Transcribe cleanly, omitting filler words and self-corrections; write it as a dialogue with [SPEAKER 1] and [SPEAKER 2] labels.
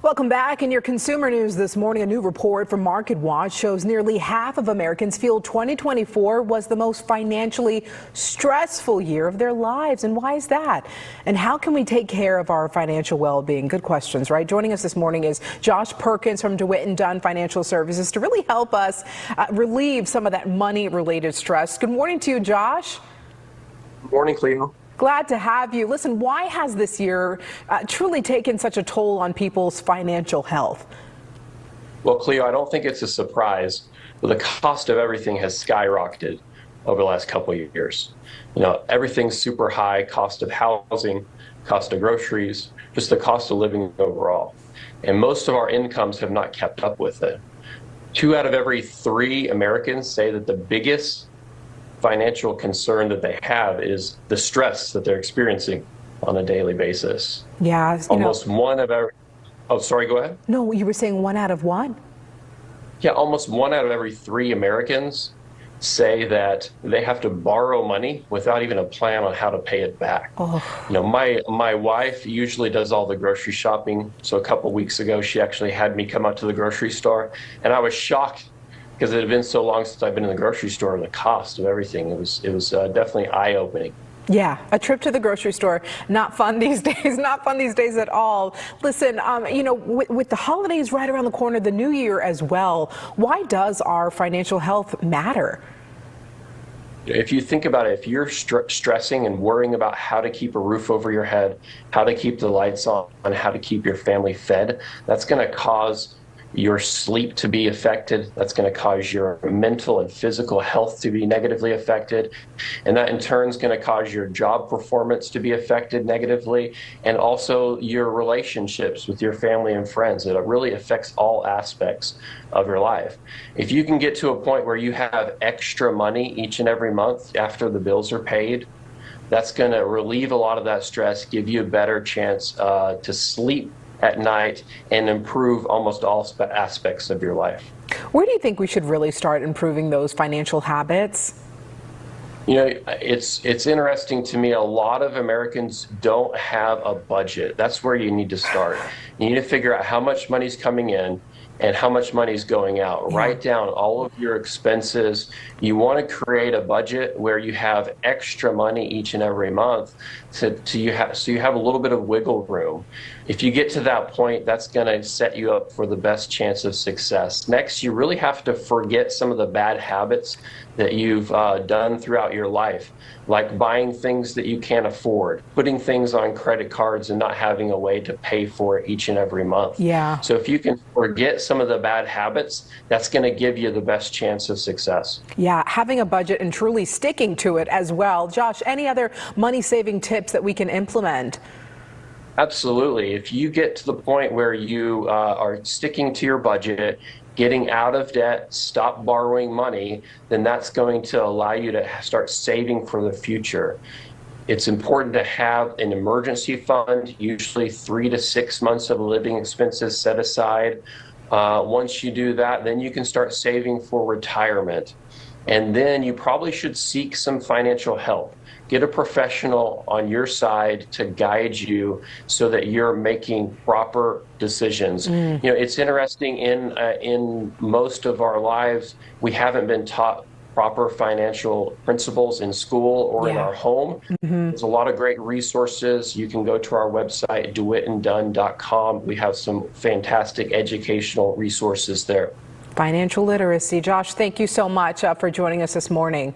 [SPEAKER 1] Welcome back. In your consumer news this morning, a new report from MarketWatch shows nearly half of Americans feel 2024 was the most financially stressful year of their lives. And why is that? And how can we take care of our financial well-being? Good questions, right? Joining us this morning is Josh Perkins from DeWitt Dunn Financial Services to really help us relieve some of that money-related stress. Good morning to you, Josh.
[SPEAKER 2] Good morning, Cleo.
[SPEAKER 1] Glad to have you. Listen, why has this year truly taken such a toll on people's financial health?
[SPEAKER 2] Well, Cleo, I don't think it's a surprise, but the cost of everything has skyrocketed over the last couple of years. You know, everything's super high: cost of housing, cost of groceries, just the cost of living overall. And most of our incomes have not kept up with it. 2 out of every 3 Americans say that the biggest financial concern that they have is the stress that they're experiencing on a daily basis.
[SPEAKER 1] Yeah.
[SPEAKER 2] Almost one of every, oh, sorry, go ahead.
[SPEAKER 1] No, you were saying 1 out of 1?
[SPEAKER 2] Yeah, almost 1 out of every 3 Americans say that they have to borrow money without even a plan on how to pay it back.
[SPEAKER 1] Oh.
[SPEAKER 2] You know, my wife usually does all the grocery shopping. So a couple weeks ago, she actually had me come out to the grocery store, and I was shocked because it had been so long since I've been in the grocery store, and the cost of everything. It was definitely eye-opening.
[SPEAKER 1] Yeah, a trip to the grocery store, not fun these days, not fun these days at all. Listen, you know, with the holidays right around the corner, the new year as well, why does our financial health matter?
[SPEAKER 2] If you think about it, if you're stressing and worrying about how to keep a roof over your head, how to keep the lights on, how to keep your family fed, that's going to cause your sleep to be affected. That's going to cause your mental and physical health to be negatively affected. And that in turn is going to cause your job performance to be affected negatively, and also your relationships with your family and friends. It really affects all aspects of your life. If you can get to a point where you have extra money each and every month after the bills are paid, that's going to relieve a lot of that stress, give you a better chance to sleep at night, and improve almost all aspects of your life.
[SPEAKER 1] Where do you think we should really start improving those financial habits?
[SPEAKER 2] You know, it's interesting to me. A lot of Americans don't have a budget. That's where you need to start. You need to figure out how much money's coming in and how much money is going out.
[SPEAKER 1] Yeah.
[SPEAKER 2] Write down all of your expenses. You want to create a budget where you have extra money each and every month so you have a little bit of wiggle room. If you get to that point, that's going to set you up for the best chance of success. Next, you really have to forget some of the bad habits that you've done throughout your life, like buying things that you can't afford, putting things on credit cards and not having a way to pay for it each and every month.
[SPEAKER 1] Yeah.
[SPEAKER 2] So if you can forget some of the bad habits, that's going to give you the best chance of success.
[SPEAKER 1] Yeah, having a budget and truly sticking to it as well. Josh, any other money-saving tips that we can implement?
[SPEAKER 2] Absolutely. If you get to the point where you are sticking to your budget, getting out of debt, stop borrowing money, then that's going to allow you to start saving for the future. It's important to have an emergency fund, usually 3 to 6 months of living expenses set aside. Once you do that, then you can start saving for retirement. And then you probably should seek some financial help. Get a professional on your side to guide you so that you're making proper decisions. You know, it's interesting, in most of our lives, we haven't been taught proper financial principles in school or in our home. There's a lot of great resources. You can go to our website, DeWittandDunn.com. We have some fantastic educational resources there.
[SPEAKER 1] Financial literacy. Josh, thank you so much for joining us this morning.